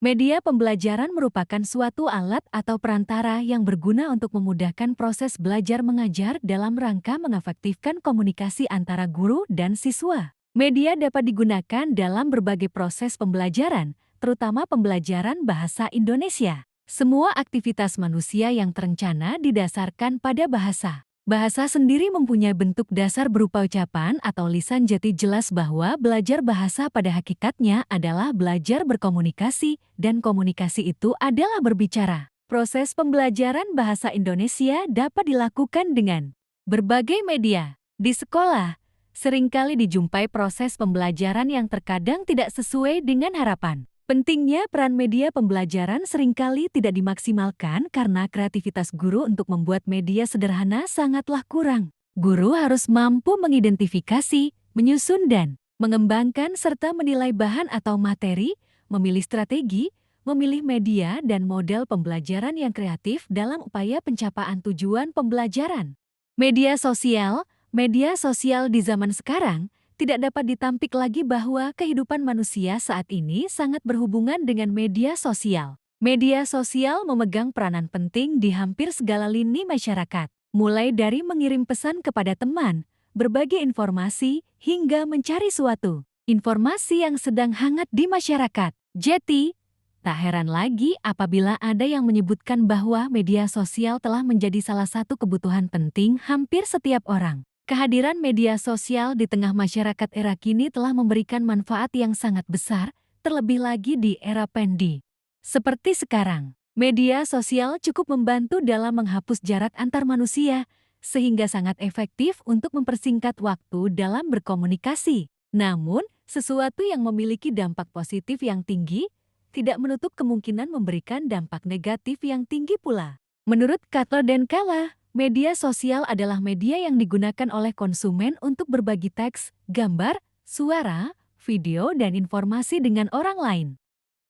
Media pembelajaran merupakan suatu alat atau perantara yang berguna untuk memudahkan proses belajar mengajar dalam rangka mengefektifkan komunikasi antara guru dan siswa. Media dapat digunakan dalam berbagai proses pembelajaran, terutama pembelajaran bahasa Indonesia. Semua aktivitas manusia yang terencana didasarkan pada bahasa. Bahasa sendiri mempunyai bentuk dasar berupa ucapan atau lisan jati jelas bahwa belajar bahasa pada hakikatnya adalah belajar berkomunikasi dan komunikasi itu adalah berbicara. Proses pembelajaran bahasa Indonesia dapat dilakukan dengan berbagai media. Di sekolah, seringkali dijumpai proses pembelajaran yang terkadang tidak sesuai dengan harapan. Pentingnya peran media pembelajaran seringkali tidak dimaksimalkan karena kreativitas guru untuk membuat media sederhana sangatlah kurang. Guru harus mampu mengidentifikasi, menyusun dan mengembangkan serta menilai bahan atau materi, memilih strategi, memilih media dan model pembelajaran yang kreatif dalam upaya pencapaian tujuan pembelajaran. Media sosial di zaman sekarang tidak dapat ditampik lagi bahwa kehidupan manusia saat ini sangat berhubungan dengan media sosial. Media sosial memegang peranan penting di hampir segala lini masyarakat, mulai dari mengirim pesan kepada teman, berbagi informasi, hingga mencari suatu informasi yang sedang hangat di masyarakat. Jadi, tak heran lagi apabila ada yang menyebutkan bahwa media sosial telah menjadi salah satu kebutuhan penting hampir setiap orang. Kehadiran media sosial di tengah masyarakat era kini telah memberikan manfaat yang sangat besar, terlebih lagi di era pandemi. Seperti sekarang, media sosial cukup membantu dalam menghapus jarak antar manusia, sehingga sangat efektif untuk mempersingkat waktu dalam berkomunikasi. Namun, sesuatu yang memiliki dampak positif yang tinggi, tidak menutup kemungkinan memberikan dampak negatif yang tinggi pula. Menurut Cutler dan Kalla, media sosial adalah media yang digunakan oleh konsumen untuk berbagi teks, gambar, suara, video, dan informasi dengan orang lain.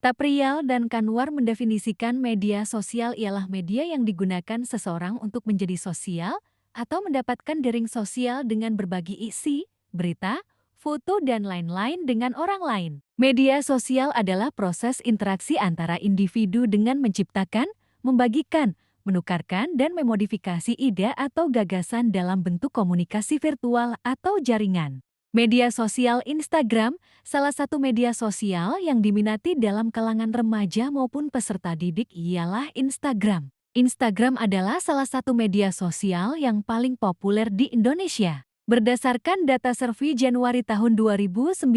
Taprial dan Kanwar mendefinisikan media sosial ialah media yang digunakan seseorang untuk menjadi sosial atau mendapatkan daring sosial dengan berbagi isi, berita, foto, dan lain-lain dengan orang lain. Media sosial adalah proses interaksi antara individu dengan menciptakan, membagikan, menukarkan dan memodifikasi ide atau gagasan dalam bentuk komunikasi virtual atau jaringan. Media sosial Instagram, salah satu media sosial yang diminati dalam kalangan remaja maupun peserta didik ialah Instagram. Instagram adalah salah satu media sosial yang paling populer di Indonesia. Berdasarkan data survei Januari tahun 2019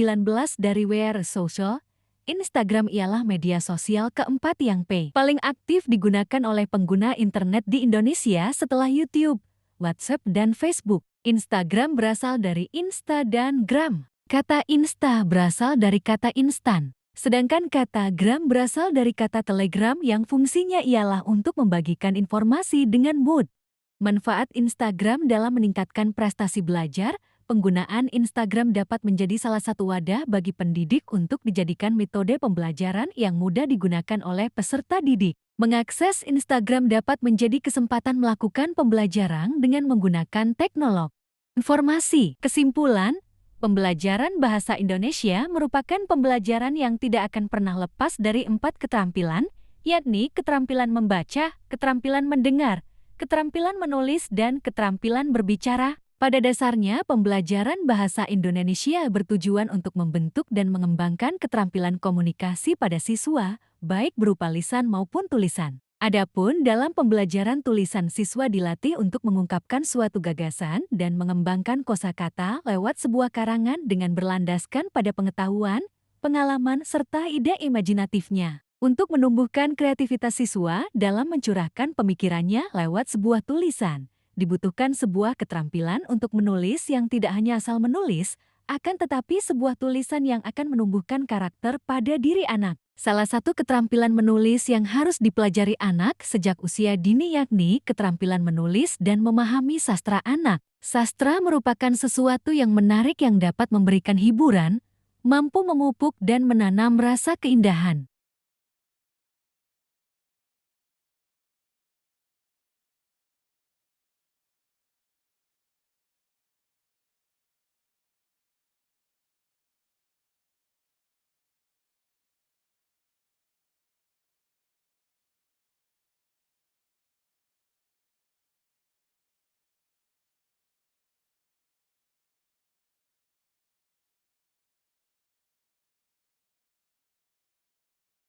dari Where Social, Instagram ialah media sosial keempat yang paling aktif digunakan oleh pengguna internet di Indonesia setelah YouTube, WhatsApp, dan Facebook. Instagram berasal dari Insta dan Gram. Kata Insta berasal dari kata instan, sedangkan kata Gram berasal dari kata Telegram yang fungsinya ialah untuk membagikan informasi dengan mood. Manfaat Instagram dalam meningkatkan prestasi belajar. Penggunaan Instagram dapat menjadi salah satu wadah bagi pendidik untuk dijadikan metode pembelajaran yang mudah digunakan oleh peserta didik. Mengakses Instagram dapat menjadi kesempatan melakukan pembelajaran dengan menggunakan teknologi informasi. Kesimpulan, pembelajaran bahasa Indonesia merupakan pembelajaran yang tidak akan pernah lepas dari 4 keterampilan, yakni keterampilan membaca, keterampilan mendengar, keterampilan menulis, dan keterampilan berbicara. Pada dasarnya, pembelajaran bahasa Indonesia bertujuan untuk membentuk dan mengembangkan keterampilan komunikasi pada siswa, baik berupa lisan maupun tulisan. Adapun dalam pembelajaran tulisan, siswa dilatih untuk mengungkapkan suatu gagasan dan mengembangkan kosakata lewat sebuah karangan dengan berlandaskan pada pengetahuan, pengalaman, serta ide imajinatifnya. Untuk menumbuhkan kreativitas siswa dalam mencurahkan pemikirannya lewat sebuah tulisan, dibutuhkan sebuah keterampilan untuk menulis yang tidak hanya asal menulis, akan tetapi sebuah tulisan yang akan menumbuhkan karakter pada diri anak. Salah satu keterampilan menulis yang harus dipelajari anak sejak usia dini yakni keterampilan menulis dan memahami sastra anak. Sastra merupakan sesuatu yang menarik yang dapat memberikan hiburan, mampu memupuk dan menanam rasa keindahan.